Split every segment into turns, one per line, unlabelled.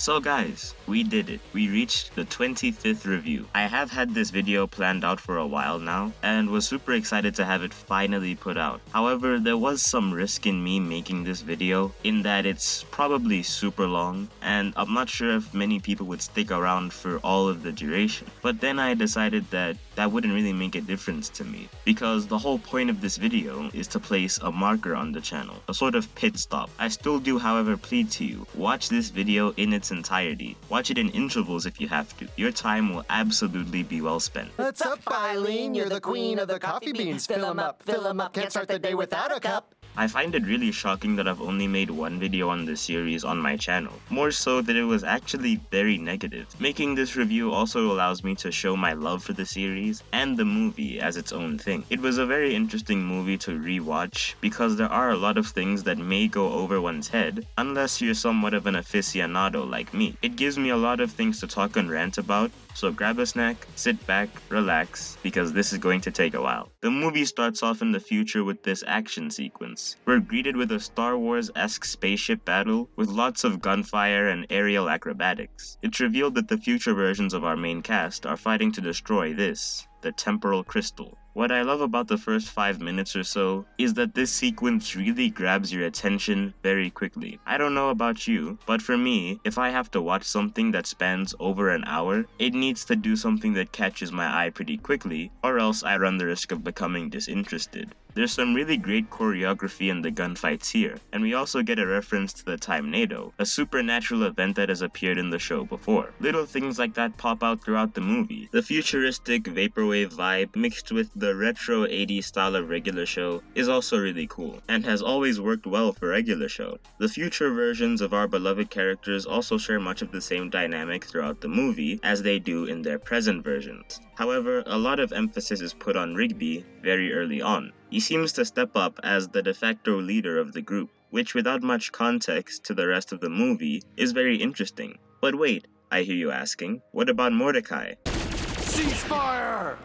So guys, we did it. We reached the 25th review. I have had this video planned out for a while now, and was super excited to have it finally put out. However, there was some risk in me making this video, in that it's probably super long, and I'm not sure if many people would stick around for all of the duration. But then I decided that wouldn't really make a difference to me, because the whole point of this video is to place a marker on the channel, a sort of pit stop. I still do, however, plead to you, watch this video in its entirety. Watch it in intervals if you have to. Your time will absolutely be well spent.
What's up, Eileen? You're the queen of the coffee beans. Fill 'em up, can't start the day without a cup.
I find it really shocking that I've only made one video on this series on my channel, more so that it was actually very negative. Making this review also allows me to show my love for the series and the movie as its own thing. It was a very interesting movie to rewatch because there are a lot of things that may go over one's head unless you're somewhat of an aficionado like me. It gives me a lot of things to talk and rant about, so grab a snack, sit back, relax, because this is going to take a while. The movie starts off in the future with this action sequence. We're greeted with a Star Wars-esque spaceship battle with lots of gunfire and aerial acrobatics. It's revealed that the future versions of our main cast are fighting to destroy this, the temporal crystal. What I love about the first 5 minutes or so is that this sequence really grabs your attention very quickly. I don't know about you, but for me, if I have to watch something that spans over an hour, it needs to do something that catches my eye pretty quickly, or else I run the risk of becoming disinterested. There's some really great choreography in the gunfights here, and we also get a reference to the Time-nado, a supernatural event that has appeared in the show before. Little things like that pop out throughout the movie. The futuristic vaporwave vibe mixed with the retro 80s style of regular show is also really cool, and has always worked well for regular show. The future versions of our beloved characters also share much of the same dynamic throughout the movie as they do in their present versions. However, a lot of emphasis is put on Rigby very early on. He seems to step up as the de facto leader of the group, which without much context to the rest of the movie is very interesting. But wait, I hear you asking, what about Mordecai?
Ceasefire!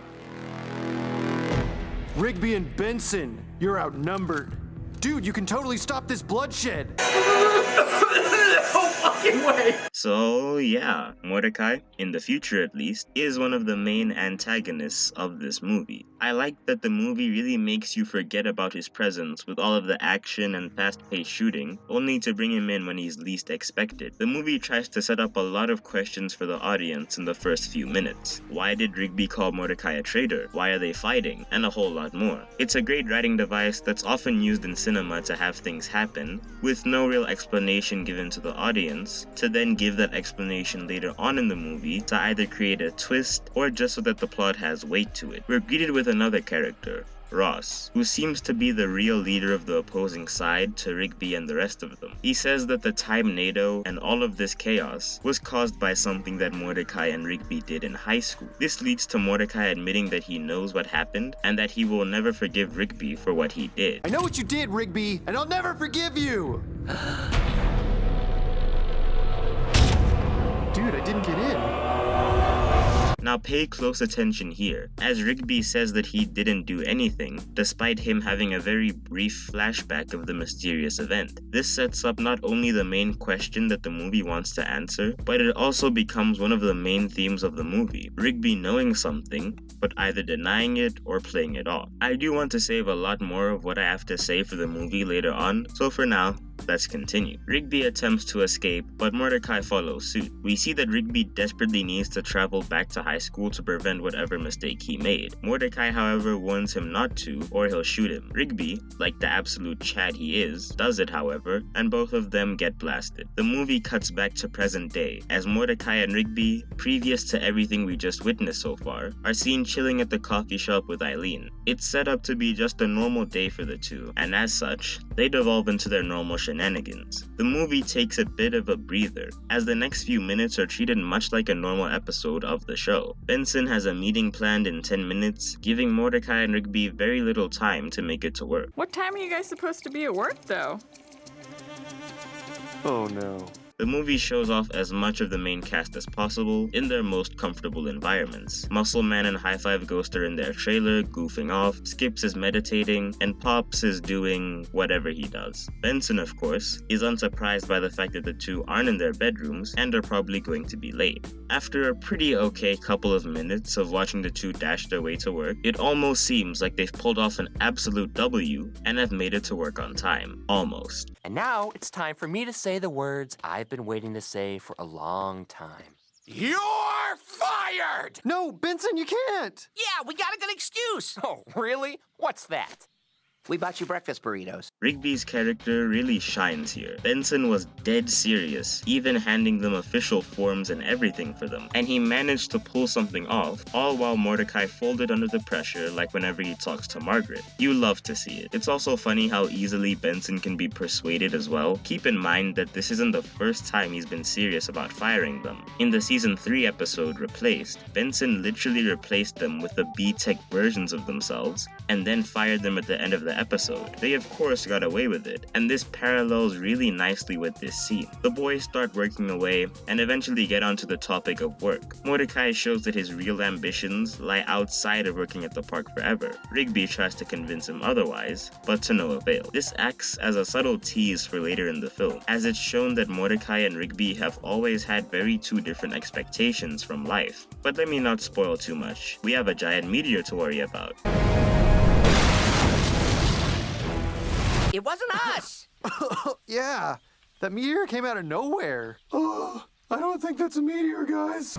Rigby and Benson, you're outnumbered. Dude, you can totally stop this bloodshed. No fucking way!
So yeah, Mordecai, in the future at least, is one of the main antagonists of this movie. I like that the movie really makes you forget about his presence with all of the action and fast-paced shooting, only to bring him in when he's least expected. The movie tries to set up a lot of questions for the audience in the first few minutes. Why did Rigby call Mordecai a traitor? Why are they fighting? And a whole lot more. It's a great writing device that's often used in cinema to have things happen, with no real explanation given to the audience, to then give that explanation later on in the movie to either create a twist or just so that the plot has weight to it. We're greeted with another character, Ross, who seems to be the real leader of the opposing side to Rigby and the rest of them. He says that the Time-nado and all of this chaos was caused by something that Mordecai and Rigby did in high school. This leads to Mordecai admitting that he knows what happened and that he will never forgive Rigby for what he did.
I know what you did, Rigby, and I'll never forgive you! Dude, I didn't get in.
Now pay close attention here, as Rigby says that he didn't do anything, despite him having a very brief flashback of the mysterious event. This sets up not only the main question that the movie wants to answer, but it also becomes one of the main themes of the movie, Rigby knowing something, but either denying it or playing it off. I do want to save a lot more of what I have to say for the movie later on, so for now, let's continue. Rigby attempts to escape, but Mordecai follows suit. We see that Rigby desperately needs to travel back to high school to prevent whatever mistake he made. Mordecai, however, warns him not to, or he'll shoot him. Rigby, like the absolute Chad he is, does it, however, and both of them get blasted. The movie cuts back to present day, as Mordecai and Rigby, previous to everything we just witnessed so far, are seen chilling at the coffee shop with Eileen. It's set up to be just a normal day for the two, and as such, they devolve into their normal shenanigans. The movie takes a bit of a breather, as the next few minutes are treated much like a normal episode of the show. Benson has a meeting planned in 10 minutes, giving Mordecai and Rigby very little time to make it to work.
What time are you guys supposed to be at work, though?
Oh no.
The movie shows off as much of the main cast as possible in their most comfortable environments. Muscle Man and High Five Ghost are in their trailer, goofing off, Skips is meditating, and Pops is doing whatever he does. Benson, of course, is unsurprised by the fact that the two aren't in their bedrooms and are probably going to be late. After a pretty okay couple of minutes of watching the two dash their way to work, it almost seems like they've pulled off an absolute W and have made it to work on time. Almost.
And now it's time for me to say the words I've been waiting to say for a long time. You're fired!
No, Benson, you can't!
Yeah, we got a good excuse. Oh, really? What's that?
We bought you breakfast burritos.
Rigby's character really shines here. Benson was dead serious, even handing them official forms and everything for them. And he managed to pull something off, all while Mordecai folded under the pressure like whenever he talks to Margaret. You love to see it. It's also funny how easily Benson can be persuaded as well. Keep in mind that this isn't the first time he's been serious about firing them. In the Season 3 episode, Replaced, Benson literally replaced them with the B-Tech versions of themselves, and then fired them at the end of the episode. They of course got away with it, and this parallels really nicely with this scene. The boys start working away and eventually get onto the topic of work. Mordecai shows that his real ambitions lie outside of working at the park forever. Rigby tries to convince him otherwise, but to no avail. This acts as a subtle tease for later in the film, as it's shown that Mordecai and Rigby have always had two different expectations from life. But let me not spoil too much. We have a giant meteor to worry about.
It wasn't us!
Yeah, that meteor came out of nowhere. Oh, I don't think that's a meteor, guys.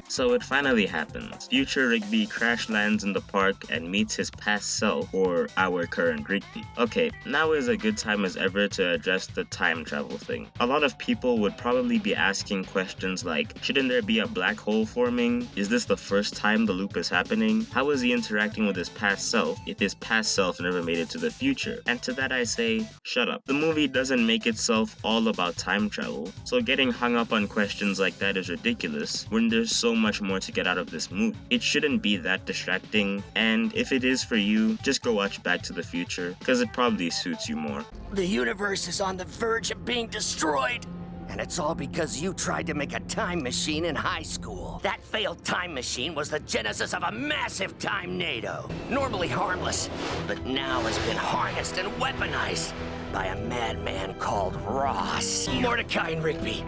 So it finally happens. Future Rigby crash lands in the park and meets his past self, or our current Rigby. Okay, now is a good time as ever to address the time travel thing. A lot of people would probably be asking questions like, shouldn't there be a black hole forming? Is this the first time the loop is happening? How is he interacting with his past self if his past self never made it to the future? And to that I say, shut up. The movie doesn't make itself all about time travel, so getting hung up on questions like that is ridiculous when there's so much more to get out of this movie. It shouldn't be that distracting, and if it is for you, just go watch Back to the Future, because it probably suits you more.
The universe is on the verge of being destroyed. And it's all because you tried to make a time machine in high school. That failed time machine was the genesis of a massive time NATO. Normally harmless, but now has been harnessed and weaponized by a madman called Ross. Mordecai and Rigby,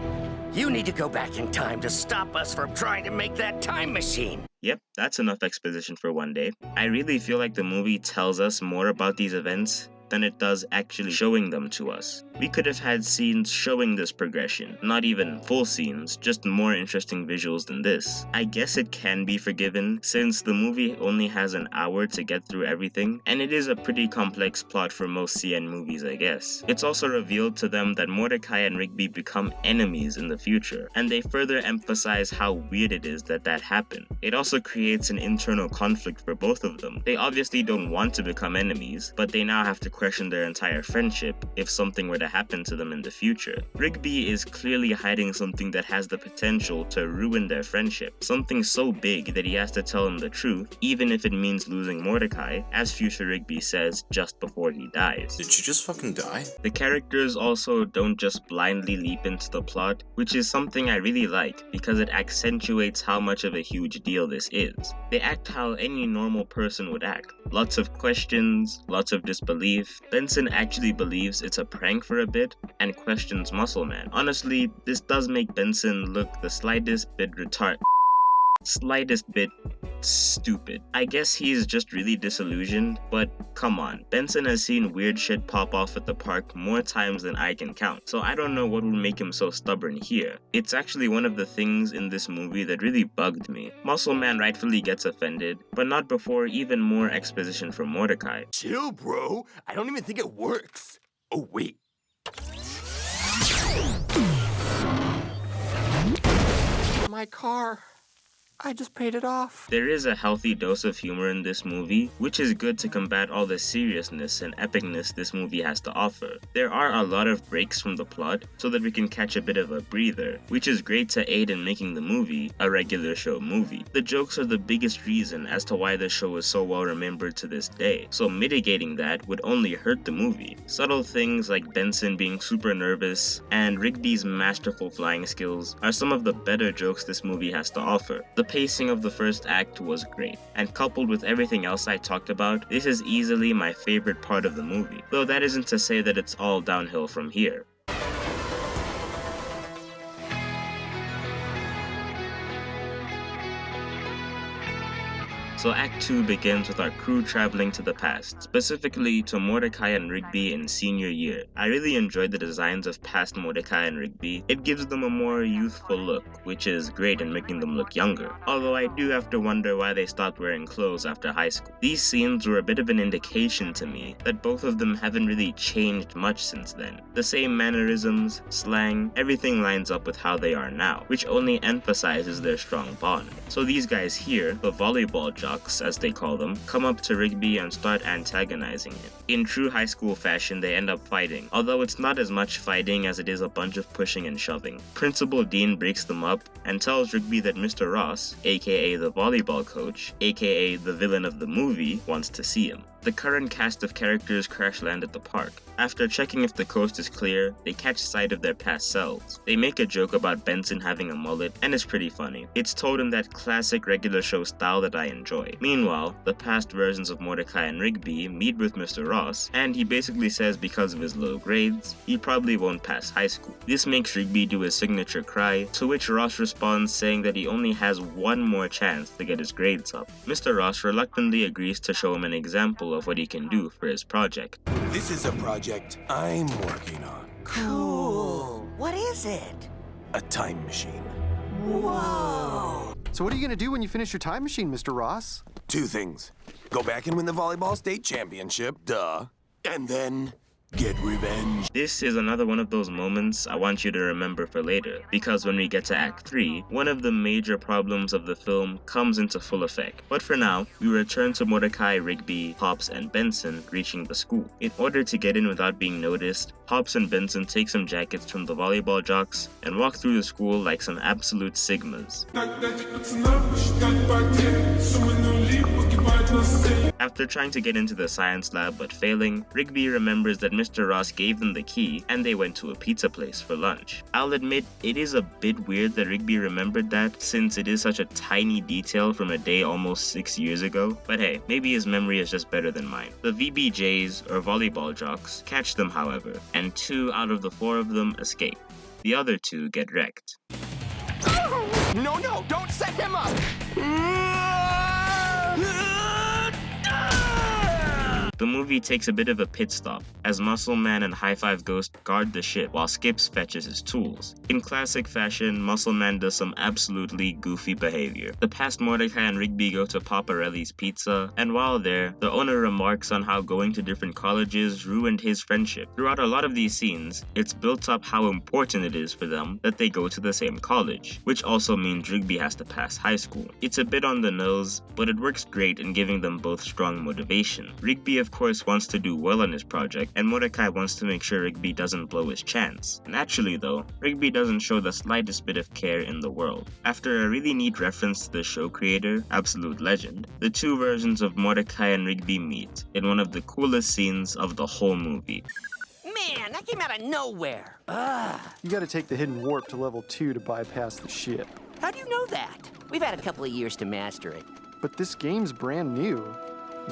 you need to go back in time to stop us from trying to make that time machine.
Yep, that's enough exposition for one day. I really feel like the movie tells us more about these events than it does actually showing them to us. We could have had scenes showing this progression, not even full scenes, just more interesting visuals than this. I guess it can be forgiven since the movie only has an hour to get through everything, and it is a pretty complex plot for most CN movies, I guess. It's also revealed to them that Mordecai and Rigby become enemies in the future, and they further emphasize how weird it is that that happened. It also creates an internal conflict for both of them. They obviously don't want to become enemies, but they now have to question their entire friendship if something were to happen to them in the future. Rigby is clearly hiding something that has the potential to ruin their friendship, something so big that he has to tell him the truth, even if it means losing Mordecai, as future Rigby says just before he dies.
Did you just fucking die?
The characters also don't just blindly leap into the plot, which is something I really like because it accentuates how much of a huge deal this is. They act how any normal person would act. Lots of questions, lots of disbelief. Benson actually believes it's a prank for a bit and questions Muscle Man. Honestly, this does make Benson look the slightest bit stupid. I guess he's just really disillusioned, but come on, Benson has seen weird shit pop off at the park more times than I can count, so I don't know what would make him so stubborn here. It's actually one of the things in this movie that really bugged me. Muscle Man rightfully gets offended, but not before even more exposition from Mordecai.
Chill, bro. I don't even think it works. Oh, wait. My car.
I just paid it off.
There is a healthy dose of humor in this movie, which is good to combat all the seriousness and epicness this movie has to offer. There are a lot of breaks from the plot so that we can catch a bit of a breather, which is great to aid in making the movie a regular show movie. The jokes are the biggest reason as to why the show is so well remembered to this day, so mitigating that would only hurt the movie. Subtle things like Benson being super nervous and Rigby's masterful flying skills are some of the better jokes this movie has to offer. The pacing of the first act was great, and coupled with everything else I talked about, this is easily my favorite part of the movie, though that isn't to say that it's all downhill from here. So Act 2 begins with our crew traveling to the past, specifically to Mordecai and Rigby in senior year. I really enjoyed the designs of past Mordecai and Rigby. It gives them a more youthful look, which is great in making them look younger, although I do have to wonder why they stopped wearing clothes after high school. These scenes were a bit of an indication to me that both of them haven't really changed much since then. The same mannerisms, slang, everything lines up with how they are now, which only emphasizes their strong bond. So these guys here, the volleyball jocks, as they call them, come up to Rigby and start antagonizing him. In true high school fashion, they end up fighting, although it's not as much fighting as it is a bunch of pushing and shoving. Principal Dean breaks them up and tells Rigby that Mr. Ross, aka the volleyball coach, aka the villain of the movie, wants to see him. The current cast of characters crash land at the park. After checking if the coast is clear, they catch sight of their past selves. They make a joke about Benson having a mullet, and it's pretty funny. It's told in that classic regular show style that I enjoy. Meanwhile, the past versions of Mordecai and Rigby meet with Mr. Ross, and he basically says because of his low grades, he probably won't pass high school. This makes Rigby do his signature cry, to which Ross responds saying that he only has one more chance to get his grades up. Mr. Ross reluctantly agrees to show him an example of what he can do for his project.
This is a project I'm working on.
Cool. What is it?
A time machine.
Whoa.
So what are you gonna do when you finish your time machine, Mr. Ross?
Two things. Go back and win the volleyball state championship, duh. And then get revenge.
This is another one of those moments I want you to remember for later, because when we get to Act 3, one of the major problems of the film comes into full effect. But for now, we return to Mordecai, Rigby, Pops, and Benson reaching the school. In order to get in without being noticed, Pops and Benson take some jackets from the volleyball jocks and walk through the school like some absolute sigmas. After trying to get into the science lab but failing, Rigby remembers that Mr. Ross gave them the key and they went to a pizza place for lunch. I'll admit, it is a bit weird that Rigby remembered that since it is such a tiny detail from a day almost 6 years ago, but hey, maybe his memory is just better than mine. The VBJs, or volleyball jocks, catch them however, and 2 out of the 4 of them escape. The other 2 get wrecked.
No, don't set him up!
The movie takes a bit of a pit stop, as Muscle Man and High Five Ghost guard the ship while Skips fetches his tools. In classic fashion, Muscle Man does some absolutely goofy behavior. The past Mordecai and Rigby go to Paparelli's Pizza, and while there, the owner remarks on how going to different colleges ruined his friendship. Throughout a lot of these scenes, it's built up how important it is for them that they go to the same college, which also means Rigby has to pass high school. It's a bit on the nose, but it works great in giving them both strong motivation. Rigby, of course, wants to do well on his project, and Mordecai wants to make sure Rigby doesn't blow his chance. Naturally though, Rigby doesn't show the slightest bit of care in the world. After a really neat reference to the show creator, absolute legend, the 2 versions of Mordecai and Rigby meet in one of the coolest scenes of the whole movie.
Man, that came out of nowhere.
You gotta take the hidden warp to level 2 to bypass the ship.
How do you know that? We've had a couple of years to master it.
But this game's brand new.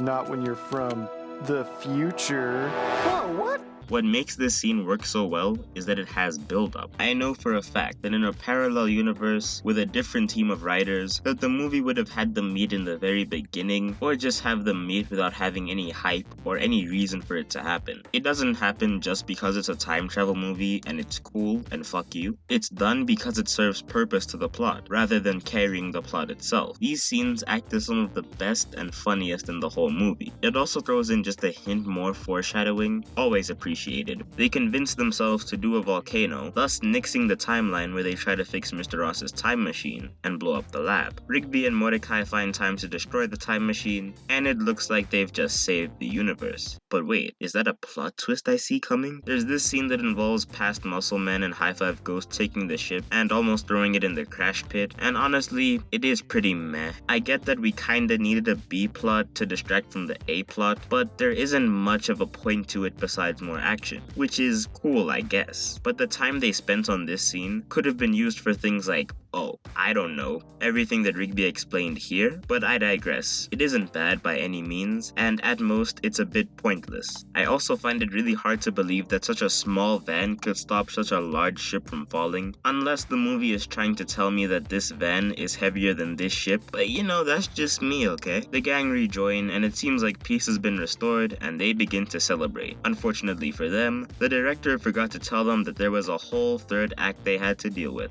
Not when you're from the future. Whoa, what?
What makes this scene work so well is that it has build-up. I know for a fact that in a parallel universe with a different team of writers, that the movie would have had them meet in the very beginning, or just have them meet without having any hype or any reason for it to happen. It doesn't happen just because it's a time travel movie and it's cool and fuck you. It's done because it serves purpose to the plot, rather than carrying the plot itself. These scenes act as some of the best and funniest in the whole movie. It also throws in just a hint more foreshadowing, always appreciated. initiated, they convince themselves to do a volcano, thus nixing the timeline where they try to fix Mr. Ross's time machine and blow up the lab. Rigby and Mordecai find time to destroy the time machine, and it looks like they've just saved the universe. But wait, is that a plot twist I see coming? There's this scene that involves past Muscle Man and High Five Ghost taking the ship and almost throwing it in the crash pit, and honestly, it is pretty meh. I get that we kinda needed a B plot to distract from the A plot, but there isn't much of a point to it besides more action, which is cool I guess. But the time they spent on this scene could have been used for things like, oh, I don't know, everything that Rigby explained here, but I digress. It isn't bad by any means, and at most, it's a bit pointless. I also find it really hard to believe that such a small van could stop such a large ship from falling, unless the movie is trying to tell me that this van is heavier than this ship, but you know, that's just me, okay? The gang rejoin, and it seems like peace has been restored, and they begin to celebrate. Unfortunately for them, the director forgot to tell them that there was a whole third act they had to deal with.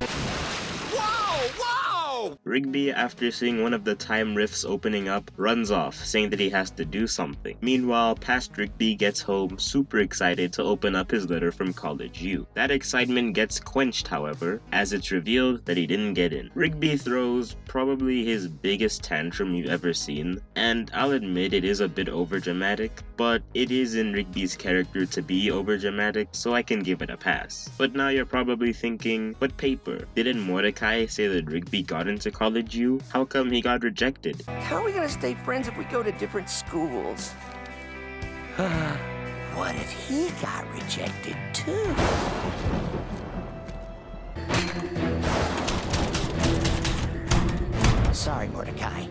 Rigby, after seeing one of the time rifts opening up, runs off, saying that he has to do something. Meanwhile, past Rigby gets home super excited to open up his letter from College U. That excitement gets quenched, however, as it's revealed that he didn't get in. Rigby throws probably his biggest tantrum you've ever seen, and I'll admit it is a bit overdramatic, but it is in Rigby's character to be overdramatic, so I can give it a pass. But now you're probably thinking, but Paper, didn't Mordecai say that Rigby got into College U? How come he got rejected?
How are we gonna stay friends if we go to different schools? What if he got rejected too? Sorry, Mordecai.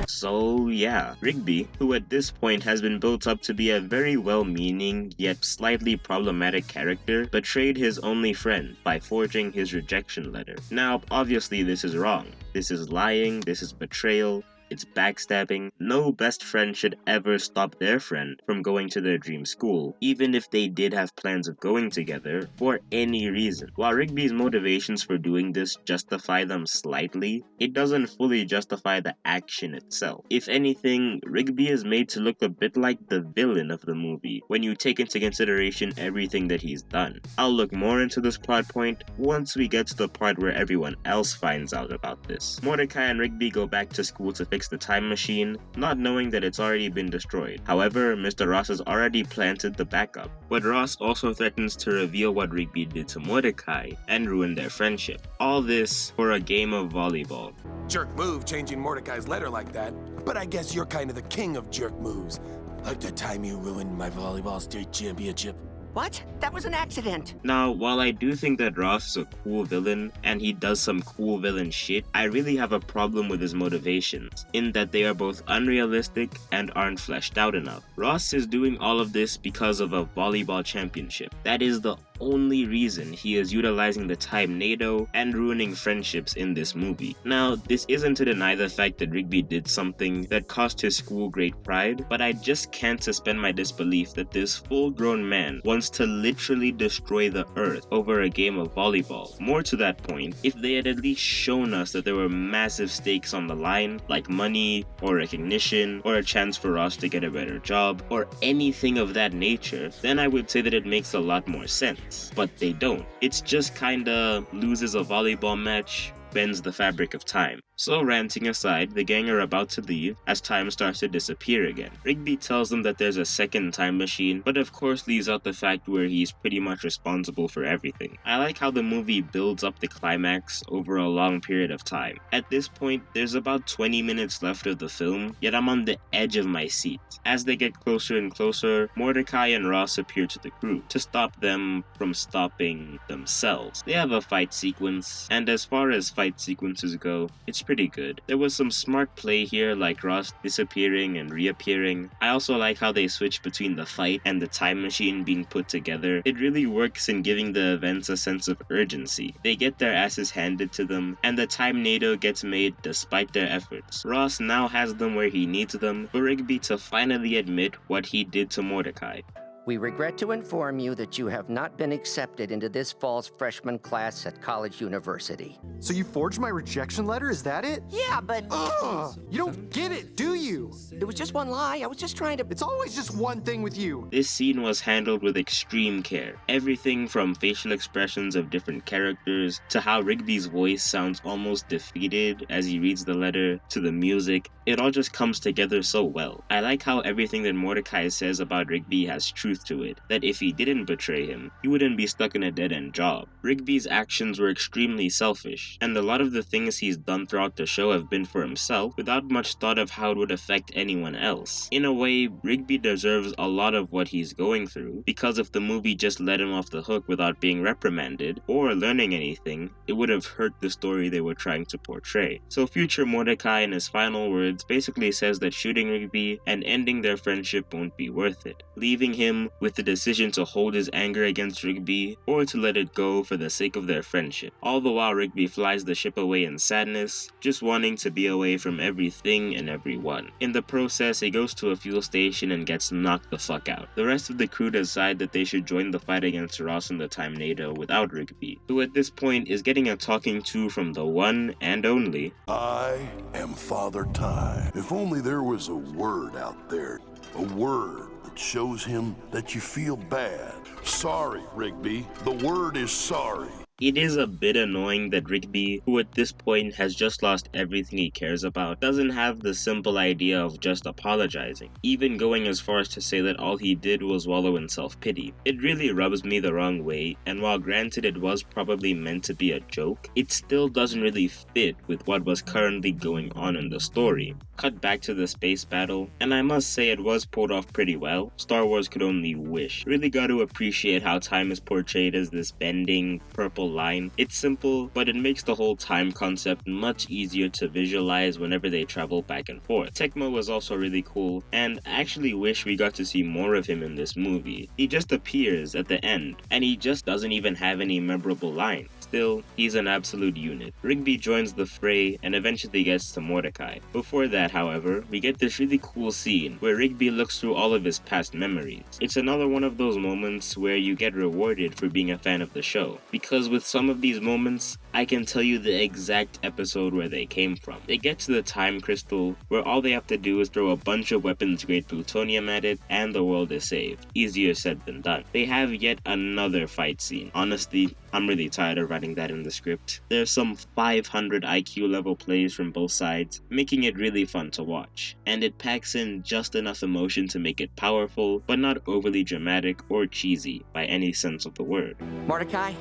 So yeah, Rigby, who at this point has been built up to be a very well-meaning yet slightly problematic character, betrayed his only friend by forging his rejection letter. Now, obviously this is wrong. This is lying, this is betrayal, it's backstabbing. No best friend should ever stop their friend from going to their dream school, even if they did have plans of going together for any reason. While Rigby's motivations for doing this justify them slightly, it doesn't fully justify the action itself. If anything, Rigby is made to look a bit like the villain of the movie when you take into consideration everything that he's done. I'll look more into this plot point once we get to the part where everyone else finds out about this. Mordecai and Rigby go back to school to fix the time machine, not knowing that it's already been destroyed. However, Mr. Ross has already planted the backup, but Ross also threatens to reveal what Rigby did to Mordecai and ruin their friendship. All this for a game of volleyball.
Jerk move changing Mordecai's letter like that, but I guess you're kind of the king of jerk moves. Like the time you ruined my volleyball state championship.
What? That was an accident.
Now, while I do think that Ross is a cool villain and he does some cool villain shit, I really have a problem with his motivations, in that they are both unrealistic and aren't fleshed out enough. Ross is doing all of this because of a volleyball championship. That is the only reason he is utilizing the time NATO and ruining friendships in this movie. Now, this isn't to deny the fact that Rigby did something that cost his school great pride, but I just can't suspend my disbelief that this full-grown man wants to literally destroy the earth over a game of volleyball. More to that point, if they had at least shown us that there were massive stakes on the line, like money, or recognition, or a chance for Ross to get a better job, or anything of that nature, then I would say that it makes a lot more sense. But they don't. It's just kinda loses a volleyball match, bends the fabric of time. So ranting aside, the gang are about to leave as time starts to disappear again. Rigby tells them that there's a second time machine, but of course leaves out the fact where he's pretty much responsible for everything. I like how the movie builds up the climax over a long period of time. At this point, there's about 20 minutes left of the film, yet I'm on the edge of my seat. As they get closer and closer, Mordecai and Ross appear to the crew to stop them from stopping themselves. They have a fight sequence, and as far as fight sequences go, it's pretty good. There was some smart play here, like Ross disappearing and reappearing. I also like how they switch between the fight and the time machine being put together. It really works in giving the events a sense of urgency. They get their asses handed to them, and the time NATO gets made despite their efforts. Ross now has them where he needs them, for Rigby to finally admit what he did to Mordecai.
We regret to inform you that you have not been accepted into this fall's freshman class at College University.
So you forged my rejection letter, is that it?
Yeah, but
Ugh! You don't get it, do you?
it was just one lie. I was just trying to...
It's always just one thing with you.
This scene was handled with extreme care. Everything from facial expressions of different characters, to how Rigby's voice sounds almost defeated as he reads the letter, to the music, it all just comes together so well. I like how everything that Mordecai says about Rigby has truth to it, that if he didn't betray him, he wouldn't be stuck in a dead-end job. Rigby's actions were extremely selfish, and a lot of the things he's done throughout the show have been for himself without much thought of how it would affect anyone else. In a way, Rigby deserves a lot of what he's going through, because if the movie just let him off the hook without being reprimanded or learning anything, it would have hurt the story they were trying to portray. So future Mordecai in his final words basically says that shooting Rigby and ending their friendship won't be worth it, leaving him with the decision to hold his anger against Rigby or to let it go for the sake of their friendship. All the while Rigby flies the ship away in sadness, just wanting to be away from everything and everyone. In the process, he goes to a fuel station and gets knocked the fuck out. The rest of the crew decide that they should join the fight against Ross and the Time-Nado without Rigby, who at this point is getting a talking to from the one and only
I am Father Time. If only there was a word out there, a word that shows him that you feel bad. Sorry, Rigby. The word is sorry.
It is a bit annoying that Rigby, who at this point has just lost everything he cares about, doesn't have the simple idea of just apologizing, even going as far as to say that all he did was wallow in self-pity. It really rubs me the wrong way, and while granted it was probably meant to be a joke, it still doesn't really fit with what was currently going on in the story. Cut back to the space battle, and I must say it was pulled off pretty well. Star Wars could only wish. Really got to appreciate how time is portrayed as this bending, purple line. It's simple, but it makes the whole time concept much easier to visualize whenever they travel back and forth. Tecmo was also really cool, and I actually wish we got to see more of him in this movie. He just appears at the end, and he just doesn't even have any memorable lines. Still, he's an absolute unit. Rigby joins the fray and eventually gets to Mordecai. Before that, however, we get this really cool scene where Rigby looks through all of his past memories. It's another one of those moments where you get rewarded for being a fan of the show, because with some of these moments, I can tell you the exact episode where they came from. They get to the time crystal, where all they have to do is throw a bunch of weapons-grade plutonium at it, and the world is saved. Easier said than done. They have yet another fight scene. Honestly, I'm really tired of writing that in the script. There's some 500 IQ level plays from both sides, making it really fun to watch. And it packs in just enough emotion to make it powerful, but not overly dramatic or cheesy by any sense of the word.
Mordecai,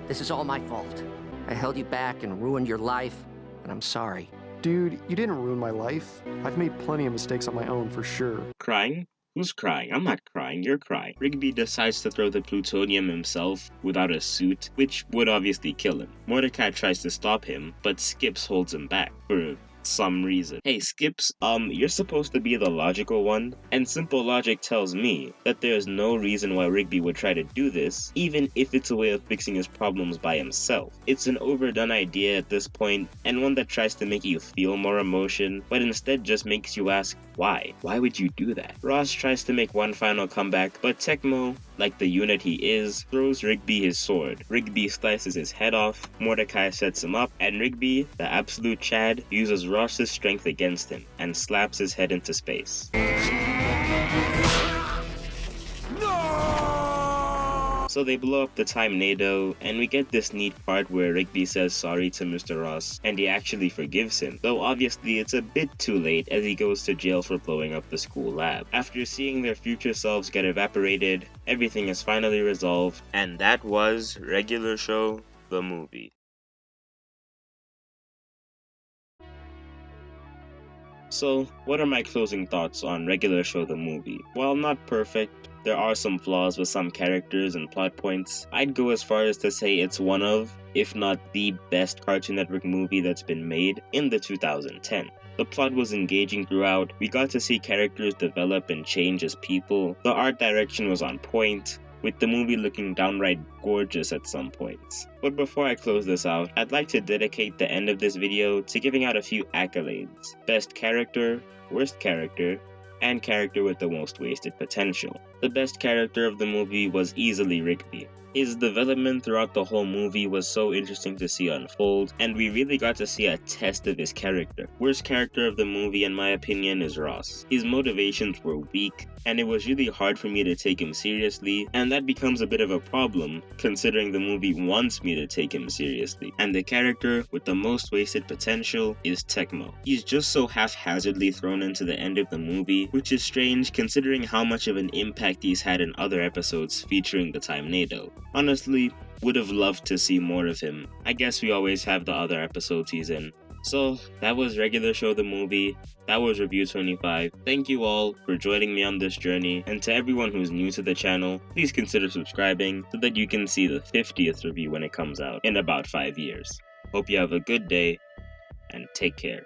this is all my fault. I held you back and ruined your life, and I'm sorry.
Dude, you didn't ruin my life. I've made plenty of mistakes on my own, for sure.
Crying? Who's crying? I'm not crying, you're crying. Rigby decides to throw the plutonium himself without a suit, which would obviously kill him. Mordecai tries to stop him, but Skips holds him back for some reason. Hey Skips, you're supposed to be the logical one, and simple logic tells me that there's no reason why Rigby would try to do this, even if it's a way of fixing his problems by himself. It's an overdone idea at this point, and one that tries to make you feel more emotion, but instead just makes you ask, why? Why would you do that? Ross tries to make one final comeback, but Tecmo, like the unit he is, throws Rigby his sword. Rigby slices his head off, Mordecai sets him up, and Rigby, the absolute Chad, uses Ross's strength against him and slaps his head into space. So they blow up the Time-Nado, and we get this neat part where Rigby says sorry to Mr. Ross, and he actually forgives him, though obviously it's a bit too late as he goes to jail for blowing up the school lab. After seeing their future selves get evaporated, everything is finally resolved, and that was Regular Show, the movie. So, what are my closing thoughts on Regular Show, the movie? While not perfect, there are some flaws with some characters and plot points. I'd go as far as to say it's one of, if not the best Cartoon Network movie that's been made in the 2010. The plot was engaging throughout, we got to see characters develop and change as people, the art direction was on point, with the movie looking downright gorgeous at some points. But before I close this out, I'd like to dedicate the end of this video to giving out a few accolades. Best character, worst character, and character with the most wasted potential. The best character of the movie was easily Rigby. His development throughout the whole movie was so interesting to see unfold, and we really got to see a test of his character. Worst character of the movie in my opinion is Ross. His motivations were weak, and it was really hard for me to take him seriously, and that becomes a bit of a problem considering the movie wants me to take him seriously. And the character with the most wasted potential is Tecmo. He's just so haphazardly thrown into the end of the movie, which is strange considering how much of an impact he's had in other episodes featuring the Time-nado. Honestly, would have loved to see more of him. I guess we always have the other episodes he's in. So, that was Regular Show the Movie, that was Review 25. Thank you all for joining me on this journey, and to everyone who's new to the channel, please consider subscribing so that you can see the 50th review when it comes out in about 5 years. Hope you have a good day, and take care.